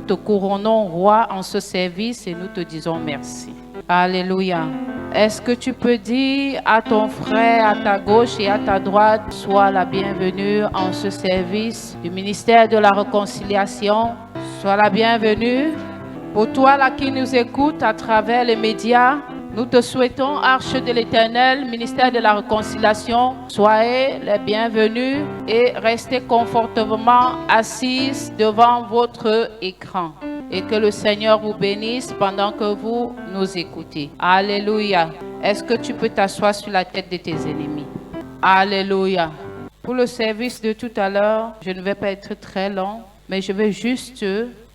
te couronnons roi en ce service et nous te disons merci. Alléluia. Est-ce que tu peux dire à ton frère à ta gauche et à ta droite, sois la bienvenue en ce service du ministère de la réconciliation. Sois la bienvenue. Pour toi là qui nous écoute à travers les médias, nous te souhaitons, Arche de l'Éternel, ministère de la réconciliation, soyez les bienvenus et restez confortablement assis devant votre écran. Et que le Seigneur vous bénisse pendant que vous nous écoutez. Alléluia. Est-ce que tu peux t'asseoir sur la tête de tes ennemis? Alléluia. Pour le service de tout à l'heure, je ne vais pas être très long, mais je vais juste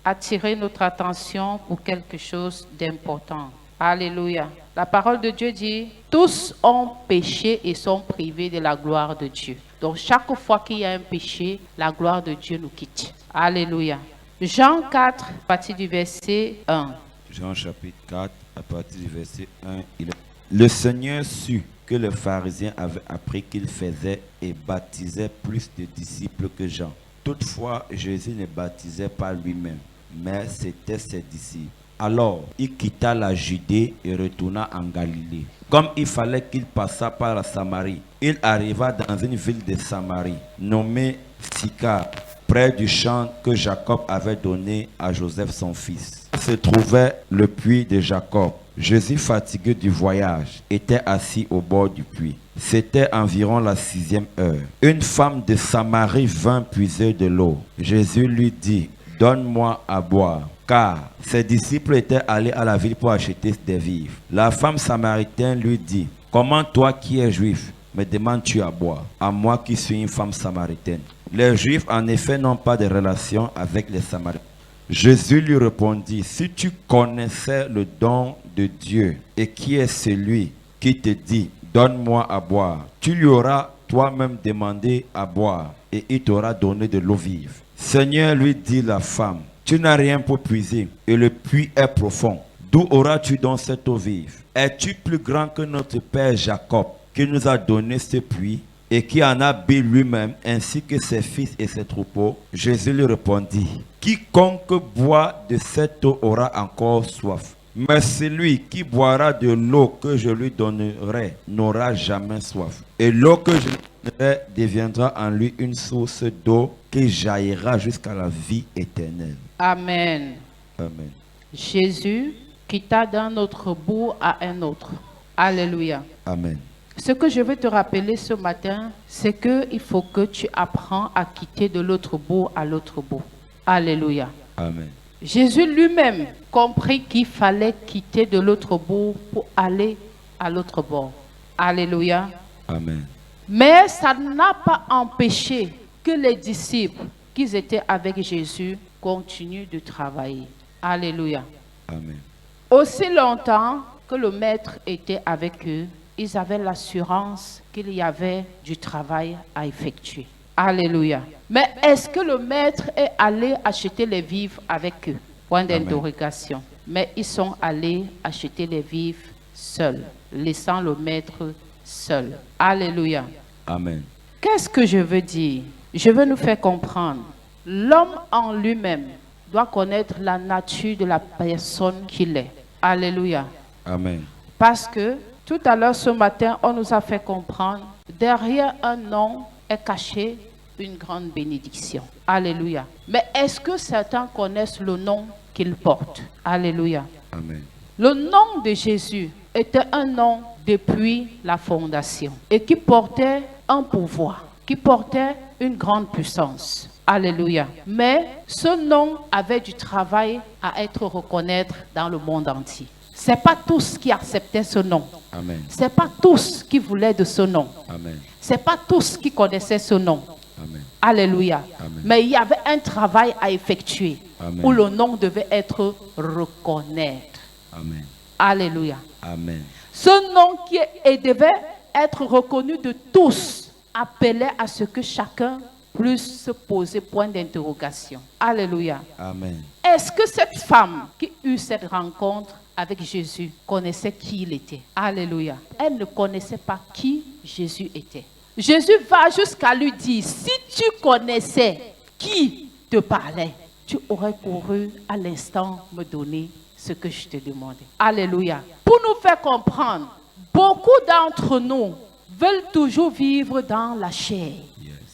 attirer notre attention pour quelque chose d'important. Alléluia. La parole de Dieu dit, tous ont péché et sont privés de la gloire de Dieu. Donc chaque fois qu'il y a un péché, la gloire de Dieu nous quitte. Alléluia. Jean 4, à partir du verset 1. Jean chapitre 4, à partir du verset 1. Le Seigneur sut que les pharisiens avaient appris qu'il faisait et baptisait plus de disciples que Jean. Toutefois, Jésus ne baptisait pas lui-même, mais c'était ses disciples. Alors, il quitta la Judée et retourna en Galilée. Comme il fallait qu'il passât par la Samarie, il arriva dans une ville de Samarie, nommée Sychar, près du champ que Jacob avait donné à Joseph son fils. Se trouvait le puits de Jacob. Jésus, fatigué du voyage, était assis au bord du puits. C'était environ la 6e heure. Une femme de Samarie vint puiser de l'eau. Jésus lui dit, « Donne-moi à boire. » Car ses disciples étaient allés à la ville pour acheter des vivres. La femme samaritaine lui dit, « Comment toi qui es juif, me demandes-tu à boire, à moi qui suis une femme samaritaine? » Les Juifs, en effet, n'ont pas de relation avec les Samaritains. Jésus lui répondit, « Si tu connaissais le don de Dieu et qui est celui qui te dit, donne-moi à boire, tu lui auras toi-même demandé à boire et il t'aura donné de l'eau vive. » Seigneur, lui dit la femme, « Tu n'as rien pour puiser et le puits est profond. D'où auras-tu donc cette eau vive? Es-tu plus grand que notre père Jacob qui nous a donné ce puits et qui en a bu lui-même, ainsi que ses fils et ses troupeaux? » Jésus lui répondit, « Quiconque boit de cette eau aura encore soif. Mais celui qui boira de l'eau que je lui donnerai n'aura jamais soif. Et l'eau que je lui donnerai deviendra en lui une source d'eau qui jaillira jusqu'à la vie éternelle. » Amen. Amen. Jésus quitta d'un autre bout à un autre. Alléluia. Amen. Ce que je veux te rappeler ce matin, c'est qu'il faut que tu apprends à quitter de l'autre bout à l'autre bout. Alléluia. Amen. Jésus lui-même comprit qu'il fallait quitter de l'autre bout pour aller à l'autre bord. Alléluia. Amen. Mais ça n'a pas empêché que les disciples qui étaient avec Jésus continuent de travailler. Alléluia. Amen. Aussi longtemps que le maître était avec eux, ils avaient l'assurance qu'il y avait du travail à effectuer. Alléluia. Mais est-ce que le maître est allé acheter les vivres avec eux? Point d'interrogation. Mais ils sont allés acheter les vivres seuls, laissant le maître seul. Alléluia. Amen. Qu'est-ce que je veux dire? Je veux nous faire comprendre. L'homme en lui-même doit connaître la nature de la personne qu'il est. Alléluia. Amen. Parce que tout à l'heure ce matin, on nous a fait comprendre, derrière un nom est caché une grande bénédiction. Alléluia. Mais est-ce que certains connaissent le nom qu'il porte? Alléluia. Amen. Le nom de Jésus était un nom depuis la fondation et qui portait un pouvoir, qui portait une grande puissance. Alléluia. Mais ce nom avait du travail à être reconnu dans le monde entier. Ce n'est pas tous qui acceptaient ce nom. Amen. Ce n'est pas tous qui voulaient de ce nom. Amen. Ce n'est pas tous qui connaissaient ce nom. Amen. Alléluia. Amen. Mais il y avait un travail à effectuer. Amen. Où le nom devait être reconnu. Amen. Alléluia. Amen. Ce nom qui devait être reconnu de tous appelait à ce que chacun puisse se poser point d'interrogation. Alléluia. Amen. Est-ce que cette femme qui eut cette rencontre avec Jésus connaissait qui il était? Alléluia. Elle ne connaissait pas qui Jésus était. Jésus va jusqu'à lui dire, si tu connaissais qui te parlait, tu aurais couru à l'instant me donner ce que je te demandais. Alléluia. Pour nous faire comprendre, beaucoup d'entre nous veulent toujours vivre dans la chair,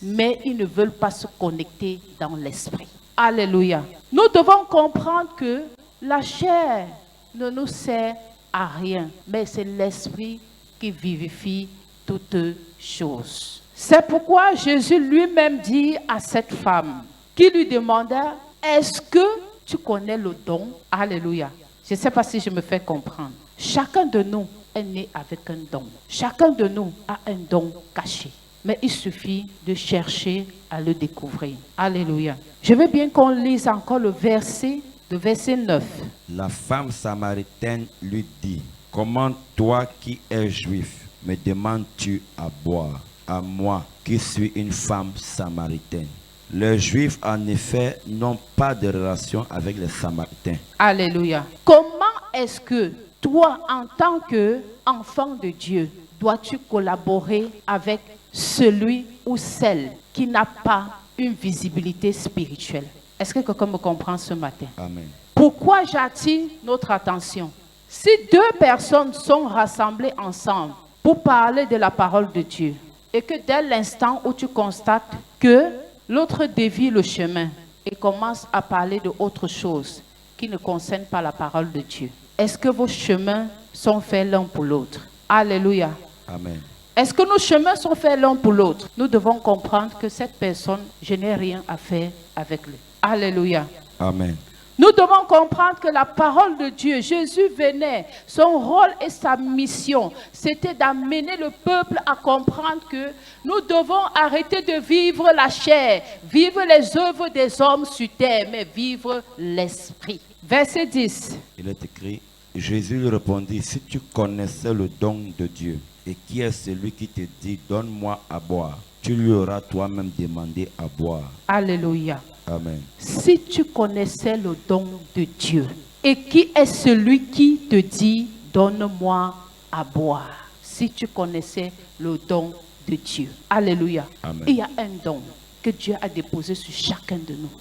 mais ils ne veulent pas se connecter dans l'esprit. Alléluia. Nous devons comprendre que la chair ne nous sert à rien, mais c'est l'esprit qui vivifie toutes choses. C'est pourquoi Jésus lui-même dit à cette femme qui lui demanda, est-ce que tu connais le don? Alléluia. Je ne sais pas si je me fais comprendre. Chacun de nous est né avec un don. Chacun de nous a un don caché. Mais il suffit de chercher à le découvrir. Alléluia. Je veux bien qu'on lise encore le verset 9. La femme samaritaine lui dit, comment toi qui es juif me demandes-tu à boire, à moi qui suis une femme samaritaine? Les Juifs, en effet, n'ont pas de relation avec les Samaritains. Alléluia. Comment est-ce que toi, en tant qu'enfant de Dieu, dois-tu collaborer avec celui ou celle qui n'a pas une visibilité spirituelle? Est-ce que quelqu'un me comprend ce matin? Amen. Pourquoi j'attire notre attention? Si deux personnes sont rassemblées ensemble pour parler de la parole de Dieu, et que dès l'instant où tu constates que l'autre dévie le chemin et commence à parler d'autre chose qui ne concerne pas la parole de Dieu, est-ce que vos chemins sont faits l'un pour l'autre? Alléluia. Amen. Est-ce que nos chemins sont faits l'un pour l'autre? Nous devons comprendre que cette personne, je n'ai rien à faire avec lui. Alléluia. Amen. Nous devons comprendre que la parole de Dieu, Jésus venait, son rôle et sa mission, c'était d'amener le peuple à comprendre que nous devons arrêter de vivre la chair, vivre les œuvres des hommes sur terre, mais vivre l'esprit. Verset 10. Il est écrit, Jésus lui répondit, si tu connaissais le don de Dieu, et qui est celui qui te dit, donne-moi à boire, tu lui auras toi-même demandé à boire. Alléluia. Amen. Si tu connaissais le don de Dieu, et qui est celui qui te dit, donne-moi à boire. Si tu connaissais le don de Dieu. Alléluia. Amen. Il y a un don que Dieu a déposé sur chacun de nous.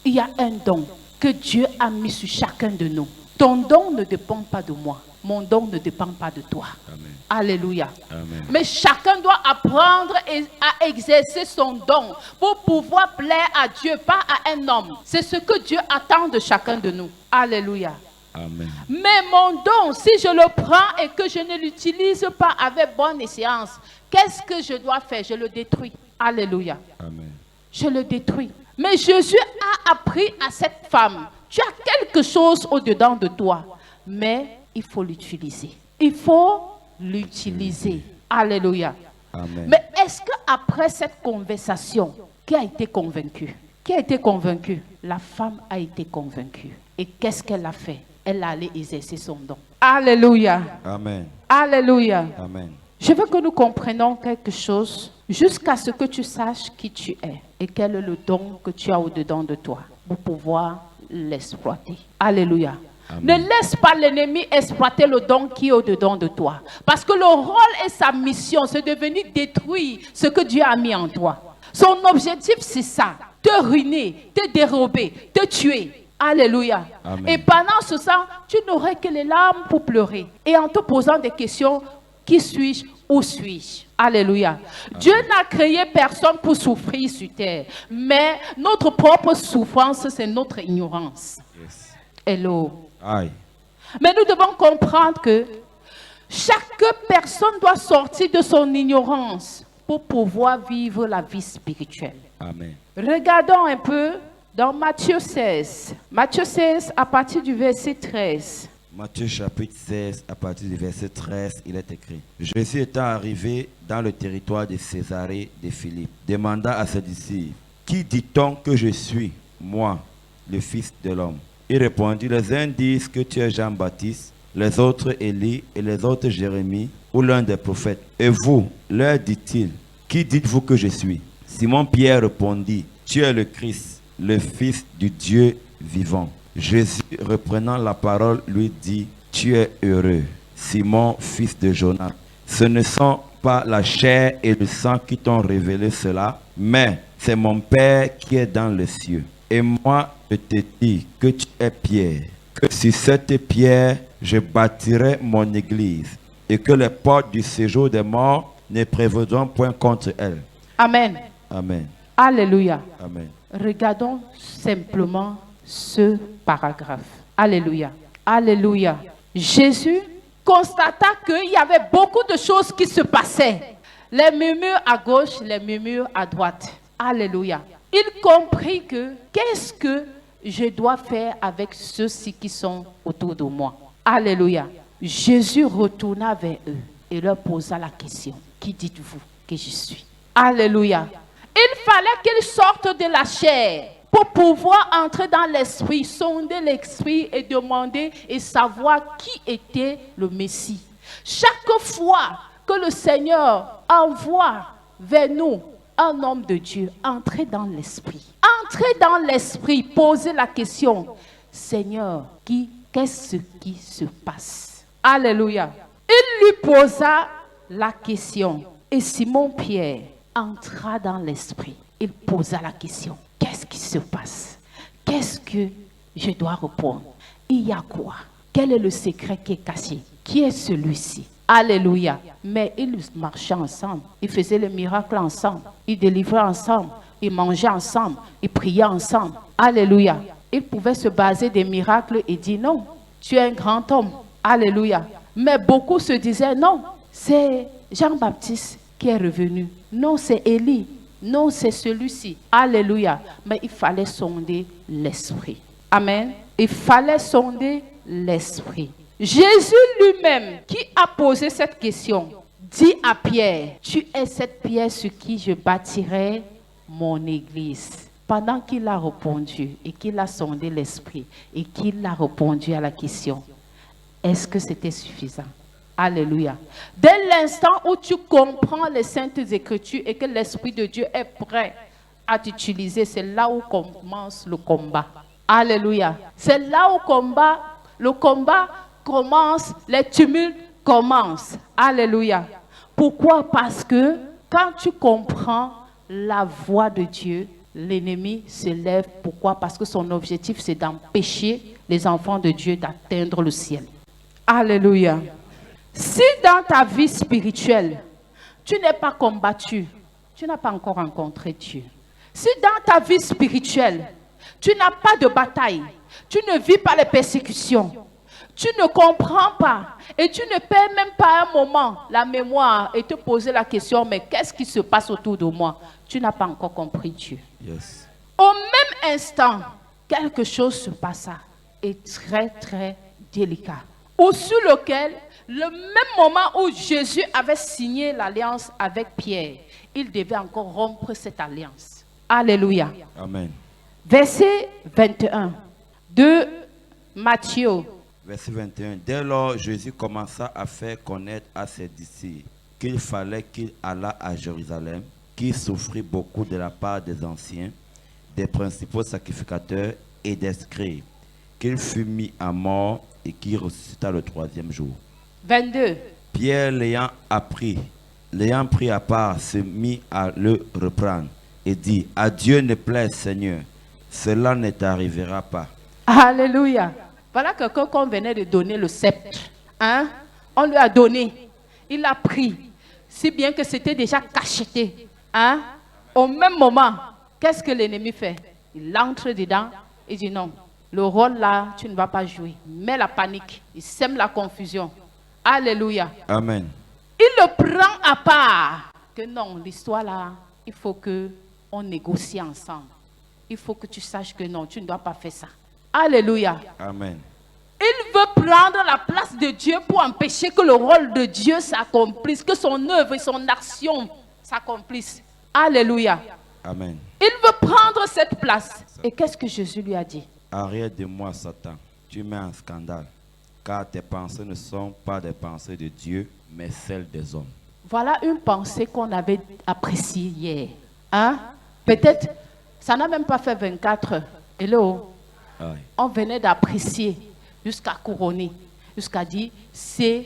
Il y a un don que Dieu a mis sur chacun de nous. Ton don ne dépend pas de moi. Mon don ne dépend pas de toi. Amen. Alléluia. Amen. Mais chacun doit apprendre à exercer son don pour pouvoir plaire à Dieu, pas à un homme. C'est ce que Dieu attend de chacun de nous. Alléluia. Amen. Mais mon don, si je le prends et que je ne l'utilise pas avec bonne escient, qu'est-ce que je dois faire? Je le détruis. Alléluia. Amen. Je le détruis. Mais Jésus a appris à cette femme, tu as quelque chose au-dedans de toi, mais il faut l'utiliser. Il faut l'utiliser. Alléluia. Amen. Mais est-ce qu'après cette conversation, qui a été convaincu? Qui a été convaincu? La femme a été convaincue. Et qu'est-ce qu'elle a fait? Elle allait exercer son don. Alléluia. Amen. Alléluia. Amen. Je veux que nous comprenions quelque chose jusqu'à ce que tu saches qui tu es et quel est le don que tu as au-dedans de toi pour pouvoir l'exploiter. Alléluia. Amen. Ne laisse pas l'ennemi exploiter le don qui est au-dedans de toi. Parce que le rôle et sa mission, c'est de venir détruire ce que Dieu a mis en toi. Son objectif, c'est ça. Te ruiner, te dérober, te tuer. Alléluia. Amen. Et pendant ce temps, tu n'aurais que les larmes pour pleurer. Et en te posant des questions, qui suis-je? Où suis-je? Alléluia. Amen. Dieu n'a créé personne pour souffrir sur terre. Mais notre propre souffrance, c'est notre ignorance. Yes. Hello. Aye. Mais nous devons comprendre que chaque personne doit sortir de son ignorance pour pouvoir vivre la vie spirituelle. Amen. Regardons un peu dans Matthieu 16. Matthieu 16 à partir du verset 13. Matthieu chapitre 16, à partir du verset 13, il est écrit. Jésus étant arrivé dans le territoire de Césarée de Philippe, demanda à ses disciples, qui dit-on que je suis, moi, le Fils de l'homme? Il répondit, les uns disent que tu es Jean-Baptiste, les autres Élie et les autres Jérémie ou l'un des prophètes. Et vous, leur dit-il, qui dites-vous que je suis? Simon-Pierre répondit, tu es le Christ, le Fils du Dieu vivant. Jésus, reprenant la parole, lui dit, tu es heureux, Simon, fils de Jonas. Ce ne sont pas la chair et le sang qui t'ont révélé cela, mais c'est mon Père qui est dans les cieux. Et moi, je te dis que tu es Pierre, que sur cette pierre, je bâtirai mon église, et que les portes du séjour des morts ne prévaudront point contre elle. Amen. Amen. Alléluia. Amen. Regardons simplement ce paragraphe. Alléluia. Alléluia. Jésus constata qu'il y avait beaucoup de choses qui se passaient. Les murmures à gauche, les murmures à droite. Alléluia. Il comprit que qu'est-ce que je dois faire avec ceux-ci qui sont autour de moi. Alléluia. Jésus retourna vers eux et leur posa la question. Qui dites-vous que je suis? Alléluia. Il fallait qu'ils sortent de la chair pour pouvoir entrer dans l'esprit, sonder l'esprit et demander et savoir qui était le Messie. Chaque fois que le Seigneur envoie vers nous un homme de Dieu, entrez dans l'esprit. Entrez dans l'esprit, posez la question, Seigneur, qu'est-ce qui se passe? Alléluia. Il lui posa la question et Simon-Pierre entra dans l'esprit. Il posa la question, qu'est-ce qui se passe? Qu'est-ce que je dois répondre? Il y a quoi? Quel est le secret qui est caché? Qui est celui-ci? Alléluia. Mais ils marchaient ensemble. Ils faisaient les miracles ensemble. Ils délivraient ensemble. Ils mangeaient ensemble. Ils priaient ensemble. Alléluia. Ils pouvaient se baser des miracles et dire non, tu es un grand homme. Alléluia. Mais beaucoup se disaient non, c'est Jean-Baptiste qui est revenu. Non, c'est Élie. Non, c'est celui-ci. Alléluia. Mais il fallait sonder l'esprit. Amen. Il fallait sonder l'esprit. Jésus lui-même, qui a posé cette question, dit à Pierre, tu es cette pierre sur qui je bâtirai mon église. Pendant qu'il a répondu et qu'il a sondé l'esprit et qu'il a répondu à la question, est-ce que c'était suffisant? Alléluia. Dès l'instant où tu comprends les Saintes Écritures et que l'Esprit de Dieu est prêt à t'utiliser, c'est là où commence le combat. Alléluia. C'est là où le combat commence, les tumultes commencent. Alléluia. Pourquoi? Parce que quand tu comprends la voix de Dieu, l'ennemi se lève. Pourquoi? Parce que son objectif, c'est d'empêcher les enfants de Dieu d'atteindre le ciel. Alléluia. Si dans ta vie spirituelle, tu n'es pas combattu, tu n'as pas encore rencontré Dieu. Si dans ta vie spirituelle, tu n'as pas de bataille, tu ne vis pas les persécutions, tu ne comprends pas et tu ne perds même pas un moment la mémoire et te poser la question, mais qu'est-ce qui se passe autour de moi? Tu n'as pas encore compris Dieu. Yes. Au même instant, quelque chose se passa et très très délicat. Ou sur lequel, le même moment où Jésus avait signé l'alliance avec Pierre, il devait encore rompre cette alliance. Alléluia. Amen. Verset 21 de Matthieu. Verset 21. Dès lors, Jésus commença à faire connaître à ses disciples qu'il fallait qu'il allât à Jérusalem, qu'il souffrit beaucoup de la part des anciens, des principaux sacrificateurs et des scribes, qu'il fut mis à mort et qu'il ressuscita le troisième jour. 22. Pierre, l'ayant pris à part, se mit à le reprendre et dit, à Dieu ne plaise, Seigneur, cela ne t'arrivera pas. Alléluia. Voilà quelqu'un qu'on venait de donner le sceptre. Hein? On lui a donné. Il a pris. Si bien que c'était déjà cacheté. Hein? Au même moment, qu'est-ce que l'ennemi fait? Il entre dedans et dit non. Le rôle là, tu ne vas pas jouer. Il met la panique. Il sème la confusion. Alléluia. Amen. Il le prend à part. Que non, l'histoire là, il faut qu'on négocie ensemble. Il faut que tu saches que non, tu ne dois pas faire ça. Alléluia. Amen. Il veut prendre la place de Dieu pour empêcher que le rôle de Dieu s'accomplisse, que son œuvre et son action s'accomplissent. Alléluia. Amen. Il veut prendre cette place. Et qu'est-ce que Jésus lui a dit? Arrête de moi, Satan. Tu mets un scandale. Car tes pensées ne sont pas des pensées de Dieu, mais celles des hommes. Voilà une pensée qu'on avait appréciée hier. Hein? Peut-être, ça n'a même pas fait 24 heures. Hello? Aye. On venait d'apprécier jusqu'à couronner, jusqu'à dire, c'est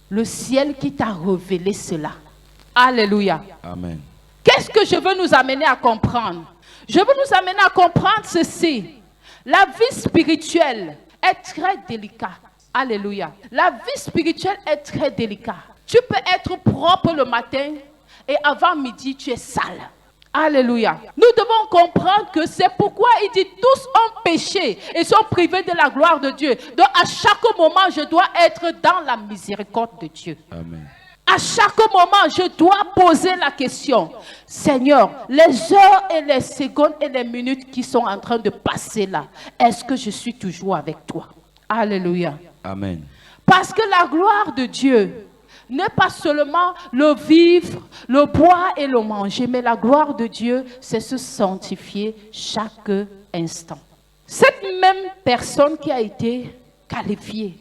le ciel qui t'a révélé cela. Alléluia. Amen. Qu'est-ce que je veux nous amener à comprendre? Je veux nous amener à comprendre ceci. La vie spirituelle est très délicate. Alléluia. La vie spirituelle est très délicate. Tu peux être propre le matin et avant midi, tu es sale. Alléluia. Nous devons comprendre que c'est pourquoi il dit tous ont péché et sont privés de la gloire de Dieu. Donc à chaque moment, je dois être dans la miséricorde de Dieu. Amen. À chaque moment, je dois poser la question. Seigneur, les heures et les secondes et les minutes qui sont en train de passer là, est-ce que je suis toujours avec toi? Alléluia. Amen. Parce que la gloire de Dieu n'est pas seulement le vivre, le boire et le manger, mais la gloire de Dieu, c'est se sanctifier chaque instant. Cette même personne qui a été qualifiée,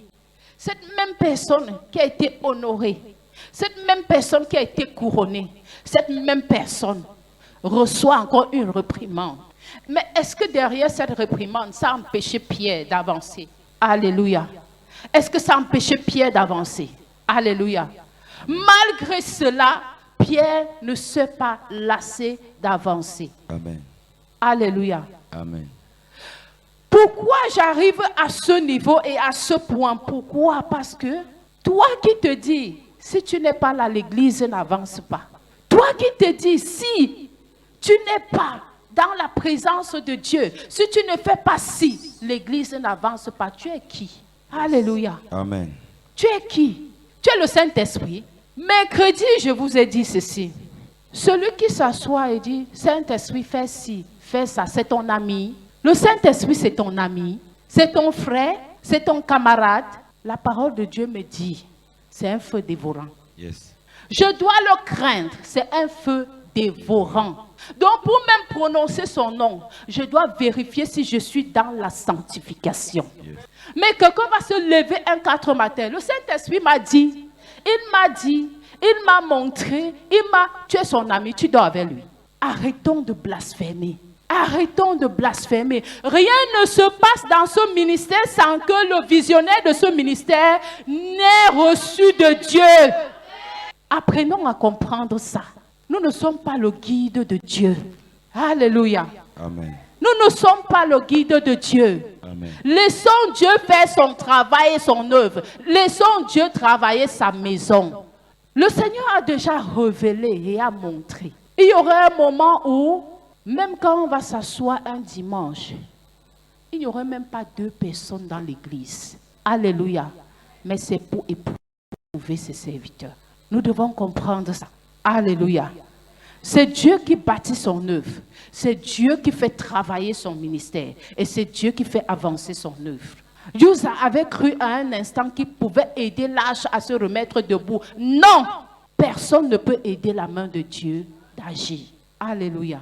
cette même personne qui a été honorée, cette même personne qui a été couronnée, cette même personne reçoit encore une réprimande. Mais est-ce que derrière cette réprimande, ça a empêché Pierre d'avancer? Alléluia. Est-ce que ça a empêché Pierre d'avancer? Alléluia. Malgré cela, Pierre ne s'est pas lassé d'avancer. Amen. Alléluia. Amen. Pourquoi j'arrive à ce niveau et à ce point? Pourquoi? Parce que toi qui te dis, si tu n'es pas là, l'église n'avance pas. Toi qui te dis, si tu n'es pas dans la présence de Dieu, si tu ne fais pas ci, l'église n'avance pas. Tu es qui? Alléluia. Amen. Tu es qui? Tu es le Saint-Esprit. Mercredi, je vous ai dit ceci. Celui qui s'assoit et dit, Saint-Esprit, fais ci, fais ça, c'est ton ami. Le Saint-Esprit, c'est ton ami, c'est ton frère, c'est ton camarade. La parole de Dieu me dit, c'est un feu dévorant. Yes. Je dois le craindre, c'est un feu dévorant. Donc, pour même prononcer son nom, je dois vérifier si je suis dans la sanctification. Yes. Mais quelqu'un va se lever un 4 matin. Le Saint-Esprit m'a dit, il m'a montré, tu es son ami, tu dors avec lui. Arrêtons de blasphémer. Arrêtons de blasphémer. Rien ne se passe dans ce ministère sans que le visionnaire de ce ministère n'ait reçu de Dieu. Apprenons à comprendre ça. Nous ne sommes pas le guide de Dieu. Alléluia. Amen. Nous ne sommes pas le guide de Dieu. Amen. Laissons Dieu faire son travail et son œuvre. Laissons Dieu travailler sa maison. Le Seigneur a déjà révélé et a montré. Il y aura un moment où, même quand on va s'asseoir un dimanche, il n'y aurait même pas 2 personnes dans l'église. Alléluia. Mais c'est pour éprouver ses serviteurs. Nous devons comprendre ça. Alléluia. C'est Dieu qui bâtit son œuvre. C'est Dieu qui fait travailler son ministère. Et c'est Dieu qui fait avancer son œuvre. Uzzah avait cru à un instant qu'il pouvait aider l'arche à se remettre debout. Non! Personne ne peut aider la main de Dieu d'agir. Alléluia.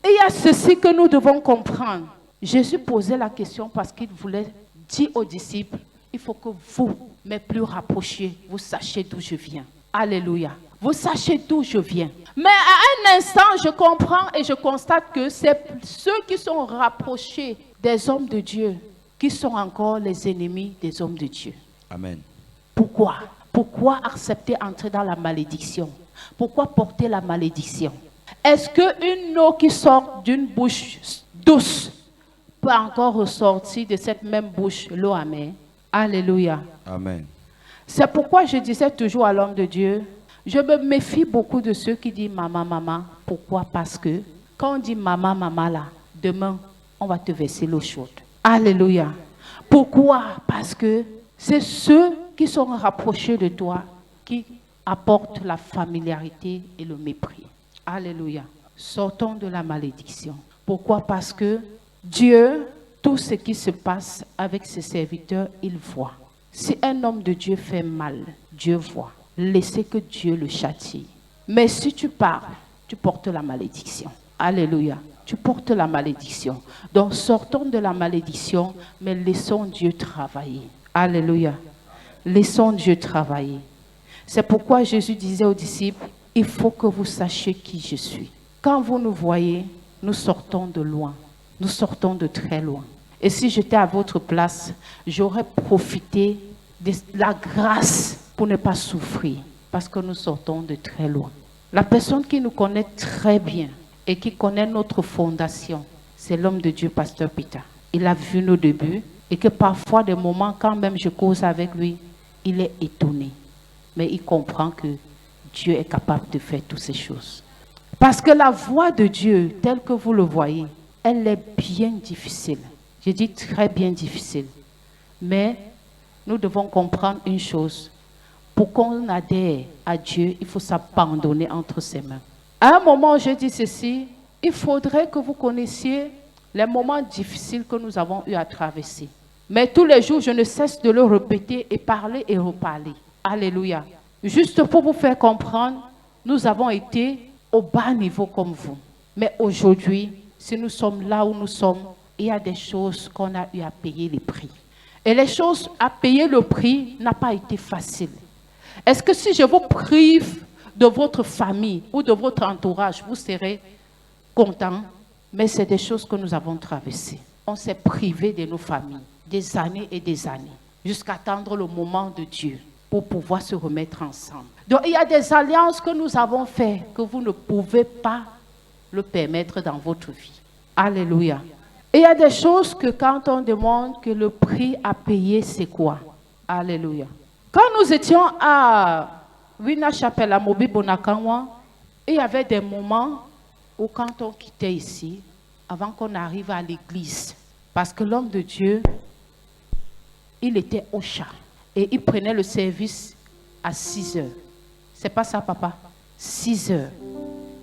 Et il y a ceci que nous devons comprendre. Jésus posait la question parce qu'il voulait dire aux disciples, il faut que vous, mes plus rapprochés, vous sachiez d'où je viens. Alléluia. Vous sachez d'où je viens. Mais à un instant, je comprends et je constate que c'est ceux qui sont rapprochés des hommes de Dieu qui sont encore les ennemis des hommes de Dieu. Amen. Pourquoi? Pourquoi accepter entrer dans la malédiction? Pourquoi porter la malédiction? Est-ce qu'une eau qui sort d'une bouche douce peut encore ressortir de cette même bouche l'eau amère? Alléluia. Amen. C'est pourquoi je disais toujours à l'homme de Dieu, je me méfie beaucoup de ceux qui disent maman, maman. Pourquoi? Parce que quand on dit maman, maman là, demain, on va te verser l'eau chaude. Alléluia. Pourquoi? Parce que c'est ceux qui sont rapprochés de toi qui apportent la familiarité et le mépris. Alléluia. Sortons de la malédiction. Pourquoi? Parce que Dieu, tout ce qui se passe avec ses serviteurs, il voit. Si un homme de Dieu fait mal, Dieu voit. Laissez que Dieu le châtie. Mais si tu parles, tu portes la malédiction. Alléluia. Tu portes la malédiction. Donc sortons de la malédiction, mais laissons Dieu travailler. Alléluia. Laissons Dieu travailler. C'est pourquoi Jésus disait aux disciples, il faut que vous sachiez qui je suis. Quand vous nous voyez, nous sortons de loin. Nous sortons de très loin. Et si j'étais à votre place, j'aurais profité de la grâce pour ne pas souffrir. Parce que nous sortons de très loin. La personne qui nous connaît très bien et qui connaît notre fondation, c'est l'homme de Dieu, Pasteur Peter. Il a vu nos débuts et que parfois, des moments, quand même je cause avec lui, il est étonné. Mais il comprend que Dieu est capable de faire toutes ces choses. Parce que la voie de Dieu, telle que vous le voyez, elle est bien difficile. Je dis très bien difficile. Mais nous devons comprendre une chose. Pour qu'on adhère à Dieu, il faut s'abandonner entre ses mains. À un moment, je dis ceci, il faudrait que vous connaissiez les moments difficiles que nous avons eu à traverser. Mais tous les jours, je ne cesse de le répéter et parler et reparler. Alléluia. Juste pour vous faire comprendre, nous avons été au bas niveau comme vous. Mais aujourd'hui, si nous sommes là où nous sommes, il y a des choses qu'on a eu à payer les prix. Et les choses à payer le prix n'a pas été facile. Est-ce que si je vous prive de votre famille ou de votre entourage, vous serez content? Mais c'est des choses que nous avons traversées. On s'est privé de nos familles des années et des années jusqu'à attendre le moment de Dieu pour pouvoir se remettre ensemble. Donc il y a des alliances que nous avons faites que vous ne pouvez pas le permettre dans votre vie. Alléluia. Et il y a des choses que quand on demande que le prix à payer, c'est quoi? Alléluia. Quand nous étions à Wina Chapelle à Mobi Bonakanwa, il y avait des moments où quand on quittait ici, avant qu'on arrive à l'église, parce que l'homme de Dieu, il était au chat et il prenait le service à 6 heures. C'est pas ça, papa? 6 heures.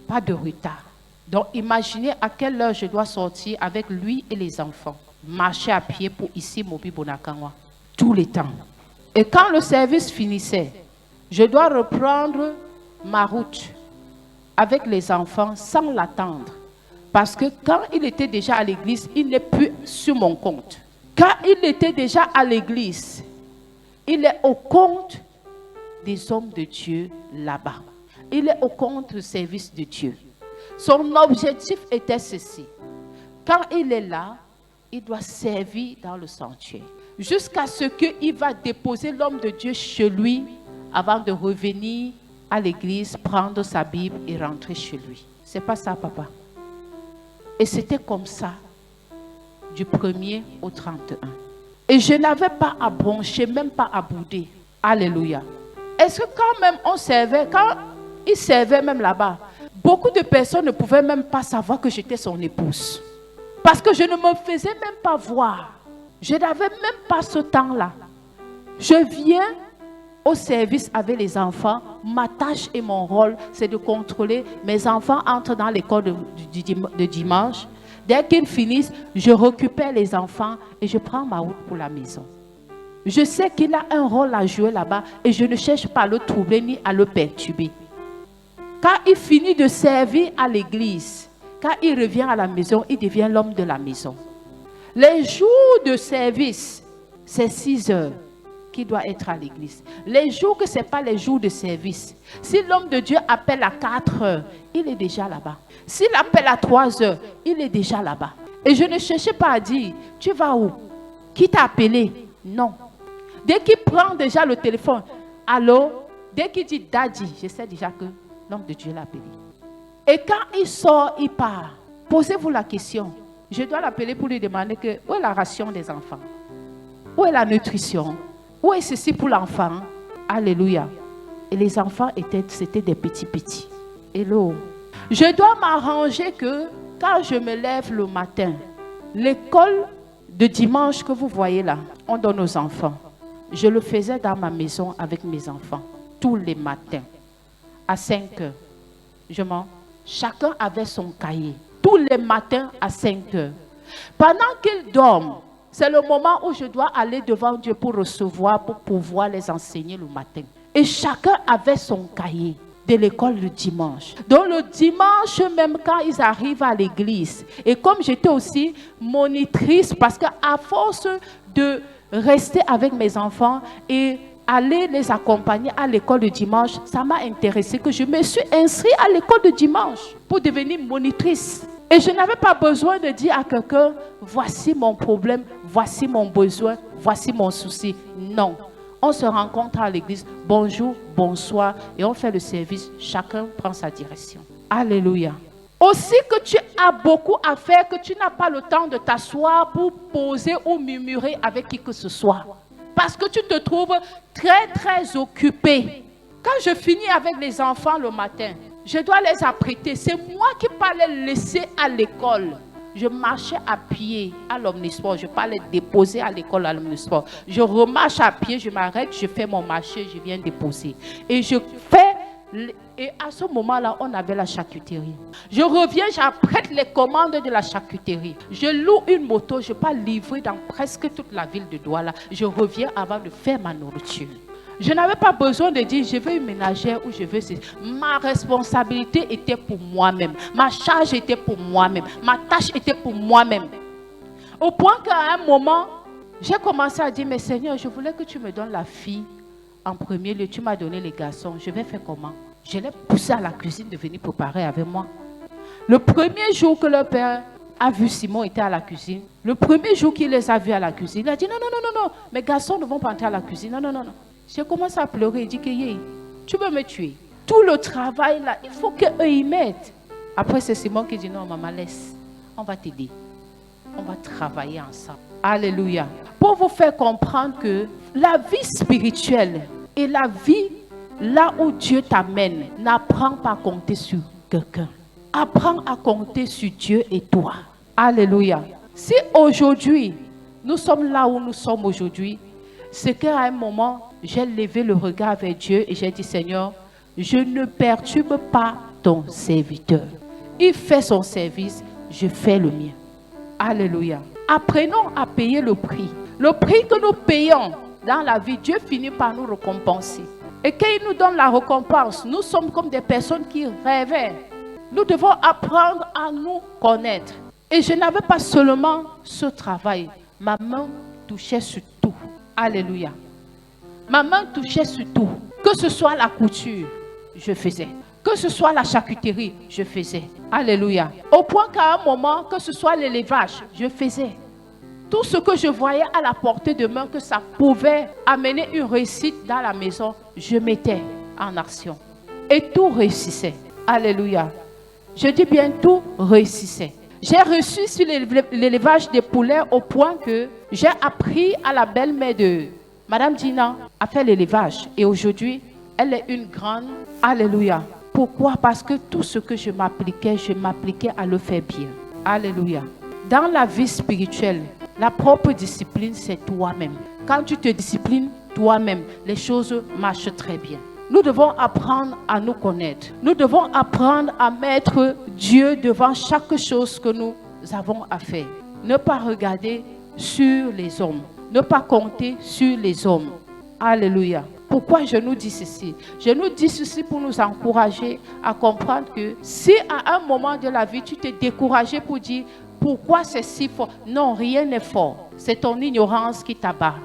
Pas de retard. Donc, imaginez à quelle heure je dois sortir avec lui et les enfants. Marcher à pied pour ici, Mobi Bonakanwa. Tous les temps. Et quand le service finissait, je dois reprendre ma route avec les enfants sans l'attendre. Parce que quand il était déjà à l'église, il n'est plus sur mon compte. Quand il était déjà à l'église, il est au compte des hommes de Dieu là-bas. Il est au compte du service de Dieu. Son objectif était ceci. Quand il est là, il doit servir dans le sanctuaire. Jusqu'à ce qu'il va déposer l'homme de Dieu chez lui avant de revenir à l'église, prendre sa Bible et rentrer chez lui. C'est pas ça, papa. Et c'était comme ça, du 1er au 31. Et je n'avais pas à broncher, même pas à bouder. Alléluia. Est-ce que quand même on servait, quand il servait même là-bas, beaucoup de personnes ne pouvaient même pas savoir que j'étais son épouse. Parce que je ne me faisais même pas voir. Je n'avais même pas ce temps-là. Je viens au service avec les enfants. Ma tâche et mon rôle, c'est de contrôler. Mes enfants entrent dans l'école de dimanche. Dès qu'ils finissent, je récupère les enfants et je prends ma route pour la maison. Je sais qu'il a un rôle à jouer là-bas et je ne cherche pas à le troubler ni à le perturber. Quand il finit de servir à l'église, quand il revient à la maison, il devient l'homme de la maison. Les jours de service, c'est 6 heures qu'il doit être à l'église. Les jours que ce n'est pas les jours de service, si l'homme de Dieu appelle à 4 heures, il est déjà là-bas. S'il appelle à 3 heures, il est déjà là-bas. Et je ne cherchais pas à dire, tu vas où? Qui t'a appelé? Non. Dès qu'il prend déjà le téléphone, allô? Dès qu'il dit daddy, je sais déjà que l'homme de Dieu l'a appelé. Et quand il sort, il part. Posez-vous la question. Je dois l'appeler pour lui demander que, où est la ration des enfants? Où est la nutrition? Où est ceci pour l'enfant? Alléluia. Et les enfants, c'était des petits. Hello. Je dois m'arranger que quand je me lève le matin, l'école de dimanche que vous voyez là, on donne aux enfants. Je le faisais dans ma maison avec mes enfants, tous les matins, à 5 heures. Chacun avait son cahier, tous les matins à 5 heures. Pendant qu'ils dorment, c'est le moment où je dois aller devant Dieu pour recevoir, pour pouvoir les enseigner le matin. Et chacun avait son cahier de l'école le dimanche. Donc le dimanche, même quand ils arrivent à l'église, et comme j'étais aussi monitrice, parce qu'à force de rester avec mes enfants et aller les accompagner à l'école de dimanche, ça m'a intéressé que je me suis inscrite à l'école de dimanche pour devenir monitrice. Et je n'avais pas besoin de dire à quelqu'un, voici mon problème, voici mon besoin, voici mon souci. Non. On se rencontre à l'église, bonjour, bonsoir, et on fait le service, chacun prend sa direction. Alléluia. Aussi que tu as beaucoup à faire, que tu n'as pas le temps de t'asseoir pour poser ou murmurer avec qui que ce soit. Parce que tu te trouves très, très occupé. Quand je finis avec les enfants le matin, je dois les apprêter. C'est moi qui pas les laisser à l'école. Je marchais à pied à l'Omnisport. Je ne vais pas les déposer à l'école à l'Omnisport. Je remarche à pied, je m'arrête, je fais mon marché, je viens déposer. Et je fais... Et à ce moment-là, on avait la charcuterie. Je reviens, j'apprête les commandes de la charcuterie. Je loue une moto, je ne vais pas livrer dans presque toute la ville de Douala. Je reviens avant de faire ma nourriture. Je n'avais pas besoin de dire, je veux une ménagère ou je veux... Ma responsabilité était pour moi-même. Ma charge était pour moi-même. Ma tâche était pour moi-même. Au point qu'à un moment, j'ai commencé à dire, mais Seigneur, je voulais que tu me donnes la fille en premier lieu. Tu m'as donné les garçons. Je vais faire comment? Je l'ai poussé à la cuisine de venir préparer avec moi. Le premier jour que le père a vu Simon était à la cuisine, le premier jour qu'il les a vus à la cuisine, il a dit, non, non, non, non, non, mes garçons ne vont pas entrer à la cuisine. Non, non, non, non. J'ai commencé à pleurer. Il dit que tu veux me tuer. Tout le travail là, il faut qu'eux y mettent. Après, c'est Simon qui dit non, maman, laisse. On va t'aider. On va travailler ensemble. Alléluia. Pour vous faire comprendre que la vie spirituelle et la vie là où Dieu t'amène, n'apprends pas à compter sur quelqu'un. Apprends à compter sur Dieu et toi. Alléluia. Si aujourd'hui, nous sommes là où nous sommes aujourd'hui, c'est qu'à un moment, j'ai levé le regard vers Dieu et j'ai dit, Seigneur, je ne perturbe pas ton serviteur. Il fait son service, je fais le mien. Alléluia. Apprenons à payer le prix. Le prix que nous payons dans la vie, Dieu finit par nous récompenser. Et quand il nous donne la récompense, nous sommes comme des personnes qui rêvaient. Nous devons apprendre à nous connaître. Et je n'avais pas seulement ce travail. Ma main touchait sur tout. Alléluia. Ma main touchait sur tout. Que ce soit la couture, je faisais. Que ce soit la charcuterie, je faisais. Alléluia. Au point qu'à un moment, que ce soit l'élevage, je faisais. Tout ce que je voyais à la portée de main, que ça pouvait amener une réussite dans la maison, je mettais en action. Et tout réussissait. Alléluia. Je dis bien tout réussissait. J'ai reçu sur l'élevage des poulets au point que j'ai appris à la belle-mère de Madame Dina à faire l'élevage. Et aujourd'hui, elle est une grande. Alléluia. Pourquoi? Parce que tout ce que je m'appliquais à le faire bien. Alléluia. Dans la vie spirituelle, la propre discipline, c'est toi-même. Quand tu te disciplines toi-même, les choses marchent très bien. Nous devons apprendre à nous connaître. Nous devons apprendre à mettre Dieu devant chaque chose que nous avons à faire. Ne pas regarder sur les hommes. Ne pas compter sur les hommes. Alléluia. Pourquoi je nous dis ceci? Je nous dis ceci pour nous encourager à comprendre que si à un moment de la vie, tu t'es découragé pour dire pourquoi c'est si fort. Non, rien n'est fort. C'est ton ignorance qui t'abat.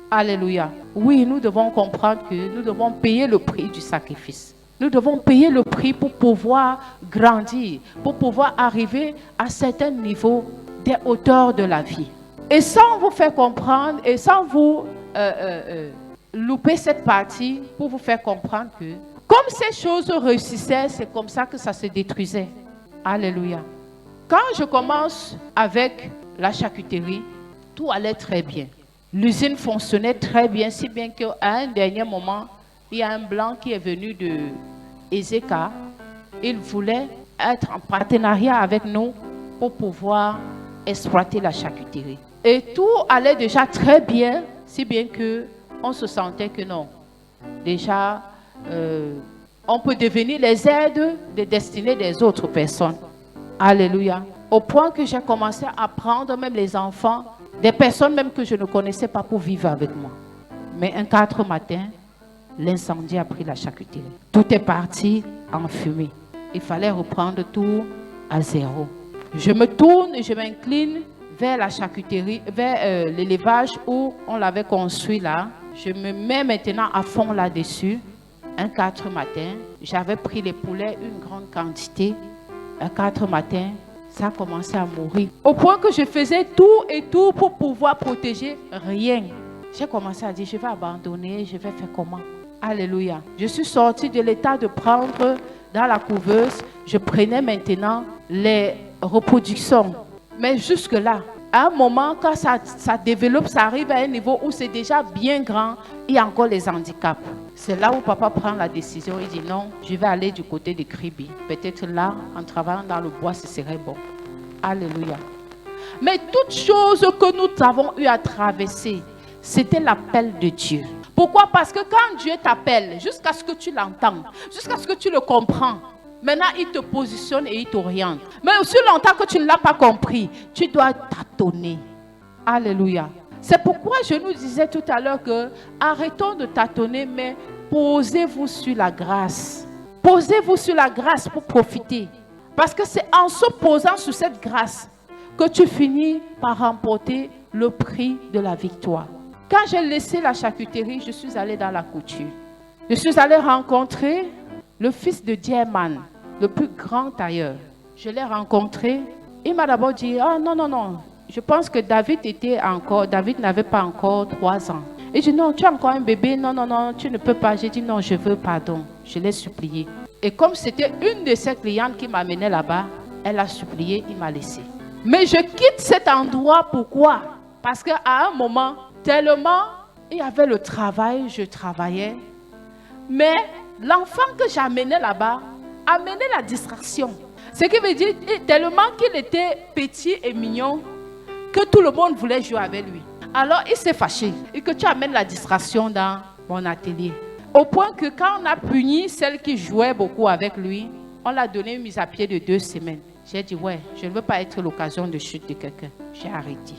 Alléluia. Oui, nous devons comprendre que nous devons payer le prix du sacrifice. Nous devons payer le prix pour pouvoir grandir, pour pouvoir arriver à certains niveaux des hauteurs de la vie. Et sans vous faire comprendre, et sans vous louper cette partie, pour vous faire comprendre que comme ces choses réussissaient, c'est comme ça que ça se détruisait. Alléluia. Quand je commence avec la charcuterie, tout allait très bien. L'usine fonctionnait très bien, si bien qu'à un dernier moment, il y a un blanc qui est venu de Ezeka. Il voulait être en partenariat avec nous pour pouvoir exploiter la charcuterie. Et tout allait déjà très bien, si bien qu'on se sentait que non. Déjà, on peut devenir les aides des destinées des autres personnes. Alléluia. Au point que j'ai commencé à prendre même les enfants, des personnes même que je ne connaissais pas pour vivre avec moi. Mais un 4 matin, l'incendie a pris la charcuterie. Tout est parti en fumée. Il fallait reprendre tout à zéro. Je me tourne et je m'incline vers la charcuterie, vers l'élevage où on l'avait construit là. Je me mets maintenant à fond là-dessus. Un 4 matin, j'avais pris les poulets, une grande quantité. Un 4 matin, ça a commencé à mourir. Au point que je faisais tout et tout pour pouvoir protéger rien. J'ai commencé à dire, je vais abandonner, je vais faire comment? Alléluia. Je suis sortie de l'état de prendre dans la couveuse. Je prenais maintenant les reproductions. Mais jusque-là, à un moment, quand ça développe, ça arrive à un niveau où c'est déjà bien grand, il y a encore les handicaps. C'est là où papa prend la décision. Il dit non, je vais aller du côté de Kribi. Peut-être là, en travaillant dans le bois, ce serait bon. Alléluia. Mais toute chose que nous avons eu à traverser, c'était l'appel de Dieu. Pourquoi? Parce que quand Dieu t'appelle, jusqu'à ce que tu l'entends, jusqu'à ce que tu le comprends, maintenant il te positionne et il t'oriente. Mais aussi longtemps que tu ne l'as pas compris, tu dois tâtonner. Alléluia. C'est pourquoi je nous disais tout à l'heure que arrêtons de tâtonner, mais posez-vous sur la grâce. Posez-vous sur la grâce pour profiter. Parce que c'est en se posant sur cette grâce que tu finis par remporter le prix de la victoire. Quand j'ai laissé la charcuterie, je suis allée dans la couture. Je suis allée rencontrer le fils de Dierman, le plus grand tailleur. Je l'ai rencontré. Il m'a d'abord dit, ah non, non, non. Je pense que David n'avait pas encore 3 ans. Et je dis, non, tu as encore un bébé. Non, non, non, tu ne peux pas. J'ai dit, non, je veux pardon. Je l'ai supplié. Et comme c'était une de ses clientes qui m'amenait là-bas, elle a supplié, il m'a laissé. Mais je quitte cet endroit, pourquoi? Parce qu'à un moment, tellement, il y avait le travail, je travaillais. Mais l'enfant que j'amenais là-bas amenait la distraction. Ce qui veut dire, tellement qu'il était petit et mignon, que tout le monde voulait jouer avec lui. Alors il s'est fâché et que tu amènes la distraction dans mon atelier. Au point que quand on a puni celle qui jouait beaucoup avec lui, on l'a donné une mise à pied de 2 semaines. J'ai dit, ouais, je ne veux pas être l'occasion de chute de quelqu'un. J'ai arrêté.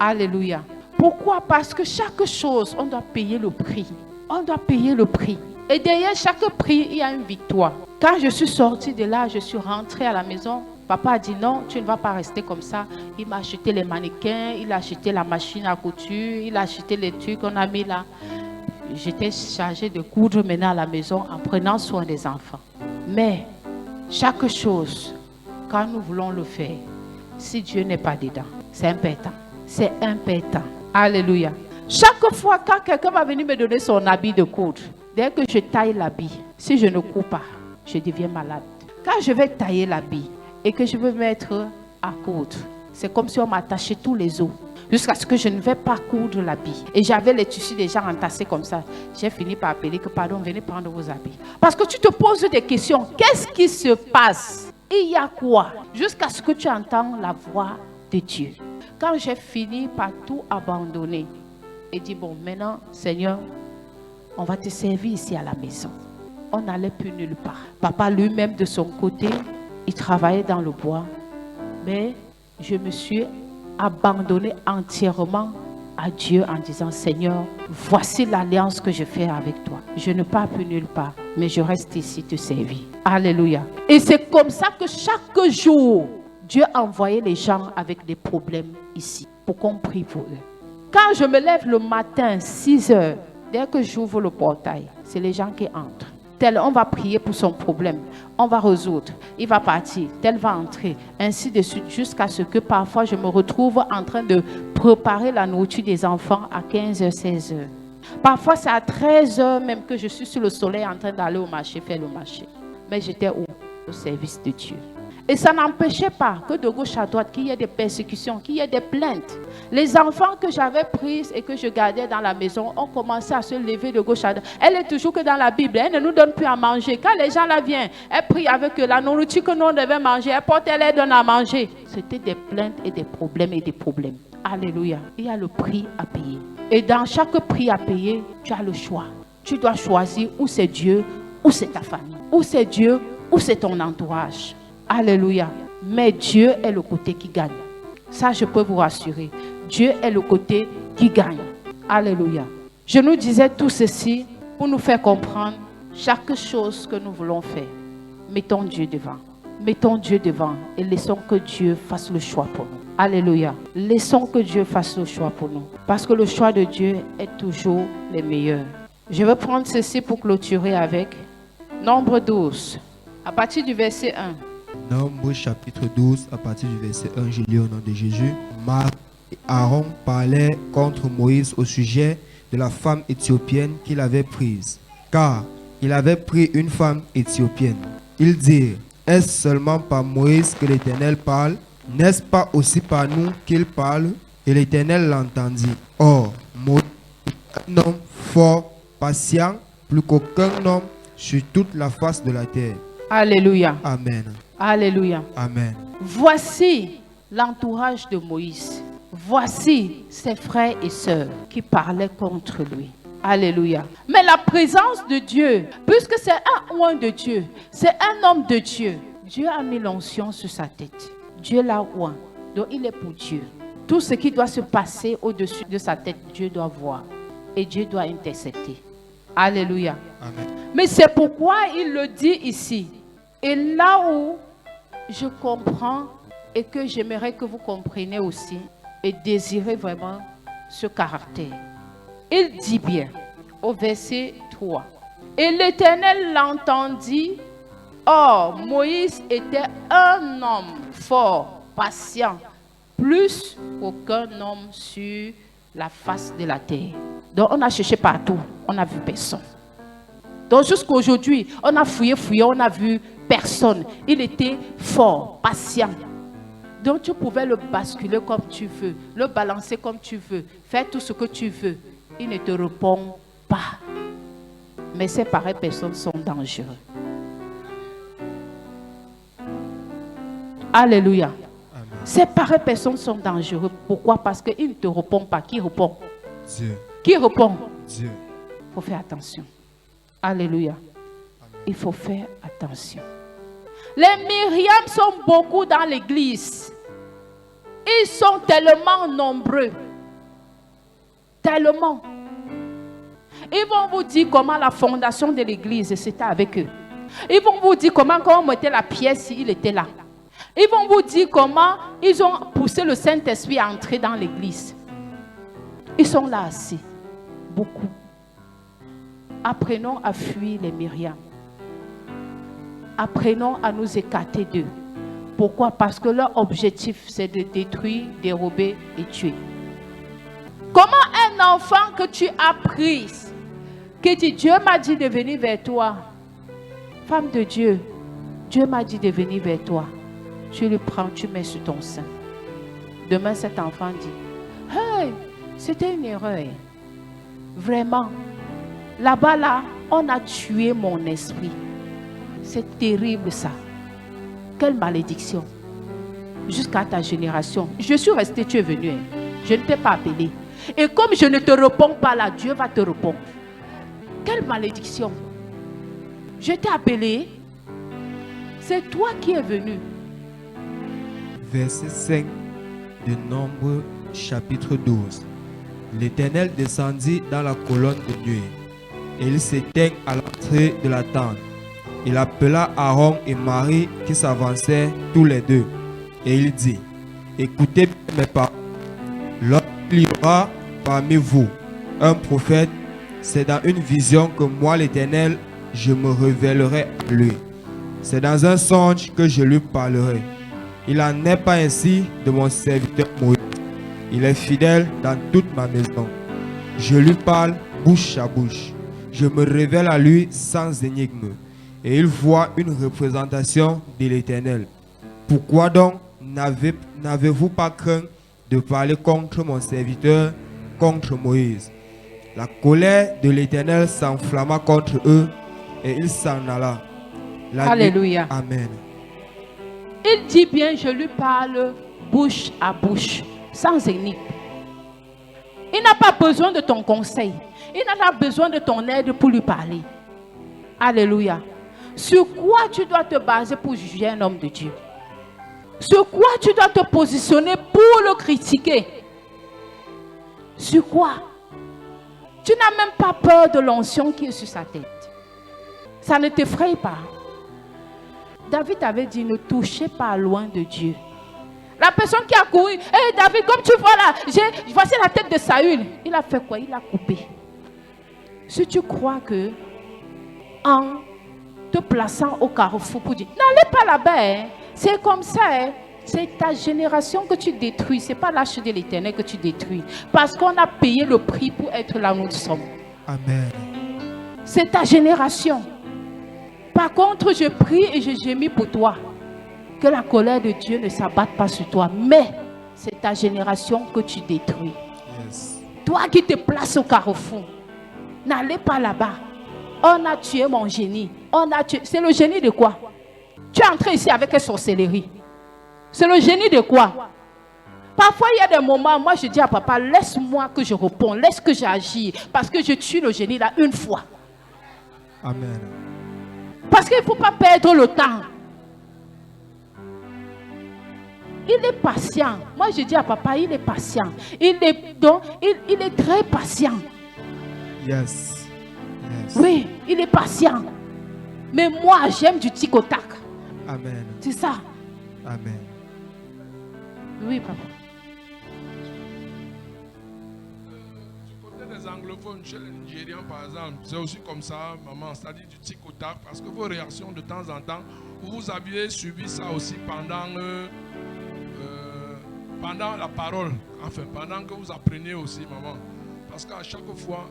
Alléluia. Pourquoi? Parce que chaque chose, on doit payer le prix. On doit payer le prix. Et derrière chaque prix, il y a une victoire. Quand je suis sortie de là, je suis rentrée à la maison. Papa a dit non, tu ne vas pas rester comme ça. Il m'a acheté les mannequins, il a acheté la machine à couture, il a acheté les trucs qu'on a mis là. J'étais chargée de coudre maintenant à la maison en prenant soin des enfants. Mais chaque chose, quand nous voulons le faire, si Dieu n'est pas dedans, c'est impétant. C'est impétant. Alléluia. Chaque fois quand quelqu'un va venir me donner son habit de coudre, dès que je taille l'habit, si je ne couds pas, je deviens malade. Quand je vais tailler l'habit et que je veux mettre à coudre, c'est comme si on m'attachait tous les os jusqu'à ce que je ne vais pas coudre l'habit. Et j'avais les tissus déjà entassés comme ça. J'ai fini par appeler que pardon, venez prendre vos habits. Parce que tu te poses des questions. Qu'est-ce qui se passe? Il y a quoi? Jusqu'à ce que tu entends la voix de Dieu. Quand j'ai fini par tout abandonner et dit bon, maintenant, Seigneur, on va te servir ici à la maison. On n'allait plus nulle part. Papa lui-même de son côté, il travaillait dans le bois. Mais je me suis abandonnée entièrement à Dieu en disant Seigneur, voici l'alliance que je fais avec toi. Je ne pars plus nulle part, mais je reste ici te servir. Alléluia. Et c'est comme ça que chaque jour, Dieu envoyait les gens avec des problèmes ici pour qu'on prie pour eux. Quand je me lève le matin, 6 heures, dès que j'ouvre le portail, c'est les gens qui entrent. Tel, on va prier pour son problème, on va résoudre, il va partir, tel va entrer, ainsi de suite, jusqu'à ce que parfois je me retrouve en train de préparer la nourriture des enfants à 15h, 16h. Parfois c'est à 13h même que je suis sur le soleil en train d'aller au marché, faire le marché. Mais j'étais au service de Dieu. Et ça n'empêchait pas que de gauche à droite, qu'il y ait des persécutions, qu'il y ait des plaintes. Les enfants que j'avais pris et que je gardais dans la maison ont commencé à se lever de gauche à droite. Elle est toujours que dans la Bible, elle ne nous donne plus à manger. Quand les gens là viennent, elle prie avec eux. La nourriture que nous on devait manger, elle porte, elle leur donne à manger. C'était des plaintes et des problèmes et des problèmes. Alléluia. Il y a le prix à payer. Et dans chaque prix à payer, tu as le choix. Tu dois choisir où c'est Dieu, où c'est ta famille. Où c'est Dieu, où c'est ton entourage. Alléluia. Mais Dieu est le côté qui gagne. Ça, je peux vous rassurer. Dieu est le côté qui gagne. Alléluia. Je nous disais tout ceci pour nous faire comprendre chaque chose que nous voulons faire. Mettons Dieu devant. Mettons Dieu devant et laissons que Dieu fasse le choix pour nous. Alléluia. Laissons que Dieu fasse le choix pour nous. Parce que le choix de Dieu est toujours le meilleur. Je vais prendre ceci pour clôturer avec Nombre 12. À partir du verset 1. Nombre chapitre 12, à partir du verset 1, je lis au nom de Jésus. Marc et Aaron parlaient contre Moïse au sujet de la femme éthiopienne qu'il avait prise. Car il avait pris une femme éthiopienne. Ils dirent, est-ce seulement par Moïse que l'Éternel parle? N'est-ce pas aussi par nous qu'il parle? Et l'Éternel l'entendit. Or, Moïse est un homme fort, patient, plus qu'aucun homme sur toute la face de la terre. Alléluia. Amen. Alléluia. Amen. Voici l'entourage de Moïse. Voici ses frères et sœurs qui parlaient contre lui. Alléluia. Mais la présence de Dieu, puisque c'est un oint de Dieu, c'est un homme de Dieu, Dieu a mis l'onction sur sa tête. Dieu l'a oint. Donc il est pour Dieu. Tout ce qui doit se passer au-dessus de sa tête, Dieu doit voir. Et Dieu doit intercepter. Alléluia. Amen. Mais c'est pourquoi il le dit ici. Et là où je comprends et que j'aimerais que vous compreniez aussi et désirez vraiment ce caractère. Il dit bien au verset 3. Et l'Éternel l'entendit. Or, Moïse était un homme fort, patient, plus qu'aucun homme sur la face de la terre. Donc on a cherché partout, on n'a vu personne. Donc jusqu'à aujourd'hui, on a fouillé, on n'a vu personne. Il était fort, patient. Donc tu pouvais le basculer comme tu veux, le balancer comme tu veux, faire tout ce que tu veux. Il ne te répond pas. Mais ces pareilles personnes sont dangereuses. Alléluia. Amen. Ces pareilles personnes sont dangereuses. Pourquoi? Parce qu'il ne te répond pas. Qui répond? Dieu. Qui répond? Dieu. Il faut faire attention. Alléluia. Il faut faire attention. Les Myriam sont beaucoup dans l'église. Ils sont tellement nombreux. Tellement. Ils vont vous dire comment la fondation de l'église, c'était avec eux. Ils vont vous dire comment quand on mettait la pièce, il était là. Ils vont vous dire comment ils ont poussé le Saint-Esprit à entrer dans l'église. Ils sont là assis. Beaucoup. Apprenons à fuir les Myriam. Apprenons à nous écarter d'eux. Pourquoi? Parce que leur objectif, c'est de détruire, dérober et tuer. Comment un enfant que tu as pris, qui dit, Dieu m'a dit de venir vers toi, femme de Dieu, Dieu m'a dit de venir vers toi, tu le prends, tu mets sur ton sein. Demain, cet enfant dit, hey, c'était une erreur. Vraiment. Là-bas, là, on a tué mon esprit. C'est terrible ça. Quelle malédiction. Jusqu'à ta génération. Je suis resté, tu es venu. Je ne t'ai pas appelé. Et comme je ne te réponds pas là, Dieu va te répondre. Quelle malédiction. Je t'ai appelé. C'est toi qui es venu. Verset 5 de Nombre, chapitre 12. L'Éternel descendit dans la colonne de nuée, et il s'éteignit à l'entrée de la tente. Il appela Aaron et Marie qui s'avançaient tous les deux, et il dit, écoutez mes paroles. Lorsqu'il y aura parmi vous un prophète, c'est dans une vision que moi l'Éternel, je me révélerai à lui. C'est dans un songe que je lui parlerai. Il n'en est pas ainsi de mon serviteur Moïse. Il est fidèle dans toute ma maison. Je lui parle bouche à bouche. Je me révèle à lui sans énigme. Et il voit une représentation de l'Éternel. Pourquoi donc n'avez-vous pas craint de parler contre mon serviteur, contre Moïse? La colère de l'Éternel s'enflamma contre eux et il s'en alla. Alléluia. Amen. Il dit bien, je lui parle bouche à bouche, sans énigme. Il n'a pas besoin de ton conseil. Il n'a pas besoin de ton aide pour lui parler. Alléluia. Sur quoi tu dois te baser pour juger un homme de Dieu? Sur quoi tu dois te positionner pour le critiquer? Sur quoi? Tu n'as même pas peur de l'onction qui est sur sa tête. Ça ne t'effraie pas. David avait dit, ne touchez pas loin de Dieu. La personne qui a couru, hey David, comme tu vois là, voici la tête de Saül. Il a fait quoi? Il a coupé. Si tu crois que en te plaçant au carrefour pour dire, n'allez pas là-bas, hein, c'est comme ça, hein, C'est ta génération que tu détruis. Ce n'est pas l'arche de l'Éternel que tu détruis. Parce qu'on a payé le prix pour être là où nous sommes. Amen. C'est ta génération. Par contre, je prie et je gémis pour toi. Que la colère de Dieu ne s'abatte pas sur toi. Mais c'est ta génération que tu détruis. Yes. Toi qui te places au carrefour, n'allez pas là-bas. On a tué mon génie. C'est le génie de quoi? Tu es entré ici avec une sorcellerie. C'est le génie de quoi? Parfois, il y a des moments, moi je dis à papa, laisse-moi que je réponde, laisse que j'agisse, parce que je tue le génie là une fois. Amen. Parce qu'il ne faut pas perdre le temps. Il est patient. Moi je dis à papa, il est patient. Il est très patient. Yes. Yes. Oui, il est patient. Mais moi, j'aime du tic au tac. Amen. C'est ça. Amen. Oui, papa. Du côté des anglophones, chez les Nigérians par exemple, c'est aussi comme ça, maman, c'est-à-dire du tic au tac, parce que vos réactions de temps en temps, vous aviez subi ça aussi pendant la parole, enfin, pendant que vous appreniez aussi, maman. Parce qu'à chaque fois,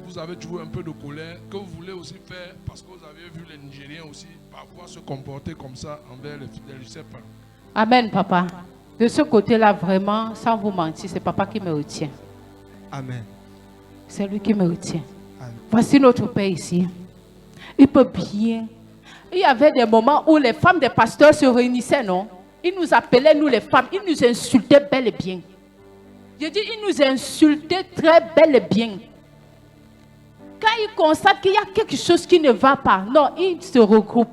vous avez toujours un peu de colère que vous voulez aussi faire parce que vous avez vu les Nigériens aussi parfois se comporter comme ça envers les fidèles. Je ne sais pas. Amen, papa. De ce côté-là, vraiment, sans vous mentir, c'est papa qui me retient. Amen. C'est lui qui me retient. Amen. Voici notre père ici. Il peut bien. Il y avait des moments où les femmes des pasteurs se réunissaient, non? Ils nous appelaient, nous les femmes, ils nous insultaient bel et bien. Je dis, ils nous insultaient très bel et bien. Quand ils constatent qu'il y a quelque chose qui ne va pas, non, ils se regroupent.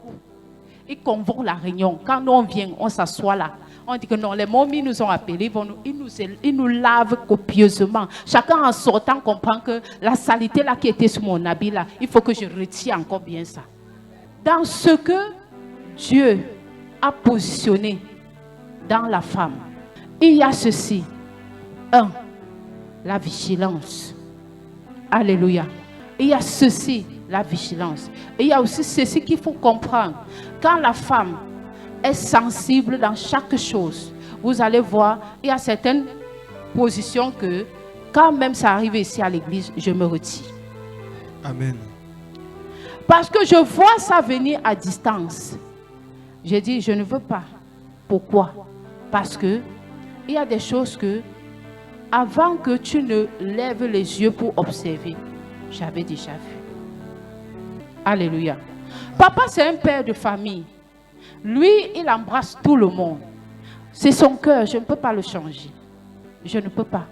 Ils convoquent la réunion. Quand on vient, on s'assoit là. On dit que non, les momies nous ont appelés, ils nous lavent copieusement. Chacun en sortant comprend que la saleté là qui était sur mon habit là, il faut que je retire encore bien ça. Dans ce que Dieu a positionné dans la femme, il y a ceci. 1. La vigilance. Alléluia. Il y a ceci, la vigilance. Et il y a aussi ceci qu'il faut comprendre. Quand la femme est sensible dans chaque chose, vous allez voir, il y a certaines positions que, quand même ça arrive ici à l'église, je me retire. Amen. Parce que je vois ça venir à distance. J'ai dit, je ne veux pas. Pourquoi? Parce que il y a des choses que, avant que tu ne lèves les yeux pour observer, j'avais déjà vu. Alléluia. Papa, c'est un père de famille. Lui, il embrasse tout le monde. C'est son cœur, je ne peux pas le changer. Je ne peux pas.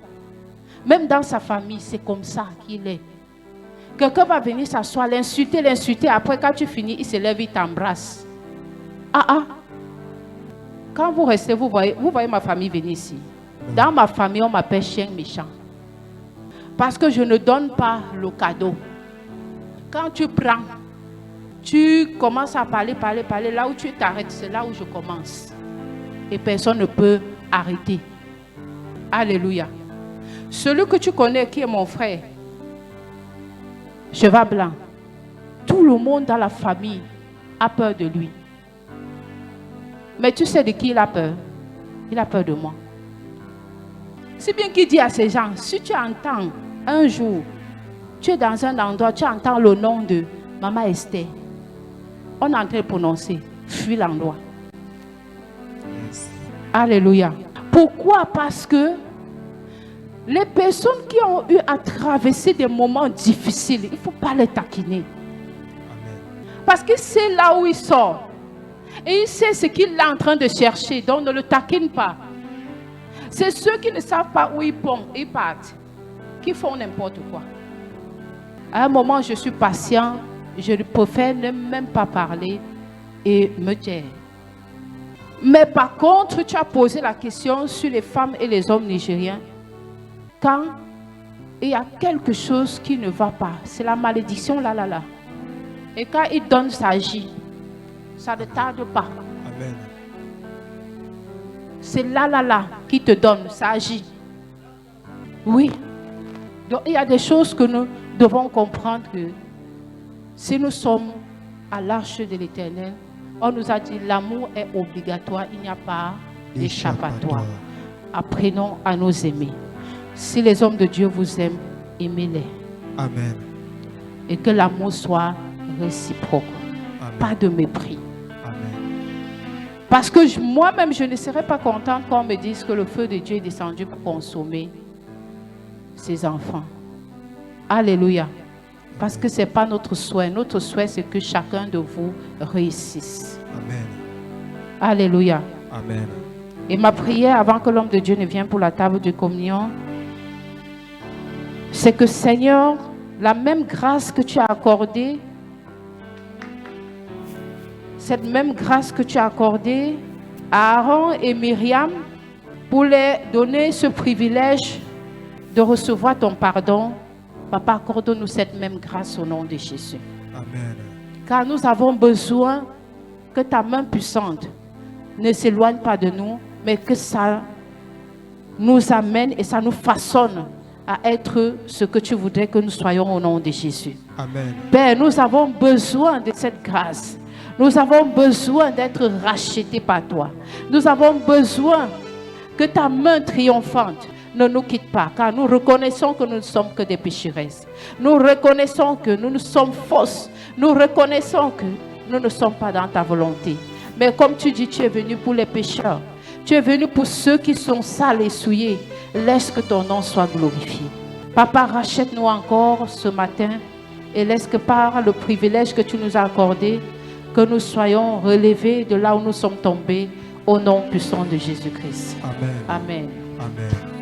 Même dans sa famille, c'est comme ça qu'il est. Quelqu'un va venir s'asseoir, l'insulter. Après, quand tu finis, il se lève, il t'embrasse. Quand vous restez, vous voyez ma famille venir ici. Dans ma famille, on m'appelle chien méchant. Parce que je ne donne pas le cadeau. Quand tu prends, tu commences à parler. Là où tu t'arrêtes, c'est là où je commence. Et personne ne peut arrêter. Alléluia. Celui que tu connais, qui est mon frère, cheval blanc, tout le monde dans la famille a peur de lui. Mais tu sais de qui il a peur? Il a peur de moi. C'est bien qu'il dit à ces gens, si tu entends un jour, tu es dans un endroit, tu entends le nom de Maman Esther, on est en train de prononcer, fuis l'endroit. Yes. Alléluia. Pourquoi? Parce que les personnes qui ont eu à traverser des moments difficiles, il ne faut pas les taquiner. Amen. Parce que c'est là où il sort. Et il sait ce qu'il est en train de chercher, donc ne le taquine pas. C'est ceux qui ne savent pas où ils partent, qui font n'importe quoi. À un moment, je suis patient, je préfère ne même pas parler et me taire. Mais par contre, tu as posé la question sur les femmes et les hommes nigériens. Quand il y a quelque chose qui ne va pas, c'est la malédiction là. Et quand il donne sa agit, ça ne tarde pas. Amen. C'est là qui te donne, ça agit. Oui. Donc il y a des choses que nous devons comprendre que si nous sommes à l'arche de l'Éternel, on nous a dit l'amour est obligatoire, il n'y a pas échappatoire. Apprenons à nous aimer. Si les hommes de Dieu vous aiment, aimez-les. Amen. Et que l'amour soit réciproque. Amen. Pas de mépris. Amen. Parce que moi-même, je ne serais pas contente qu'on me dise que le feu de Dieu est descendu pour consommer ses enfants. Alléluia. Parce que ce n'est pas notre souhait. Notre souhait, c'est que chacun de vous réussisse. Amen. Alléluia. Amen. Et ma prière avant que l'homme de Dieu ne vienne pour la table de communion, c'est que Seigneur, la même grâce que tu as accordée, cette même grâce que tu as accordée à Aaron et Myriam pour leur donner ce privilège de recevoir ton pardon, Papa, accorde-nous cette même grâce au nom de Jésus. Amen. Car nous avons besoin que ta main puissante ne s'éloigne pas de nous, mais que ça nous amène et ça nous façonne à être ce que tu voudrais que nous soyons au nom de Jésus. Amen. Père, nous avons besoin de cette grâce. Nous avons besoin d'être rachetés par toi. Nous avons besoin que ta main triomphante ne nous quitte pas, car nous reconnaissons que nous ne sommes que des pécheresses. Nous reconnaissons que nous sommes fausses. Nous reconnaissons que nous ne sommes pas dans ta volonté. Mais comme tu dis, tu es venu pour les pécheurs. Tu es venu pour ceux qui sont sales et souillés. Laisse que ton nom soit glorifié. Papa, rachète-nous encore ce matin et laisse que par le privilège que tu nous as accordé, que nous soyons relevés de là où nous sommes tombés au nom puissant de Jésus-Christ. Amen. Amen. Amen.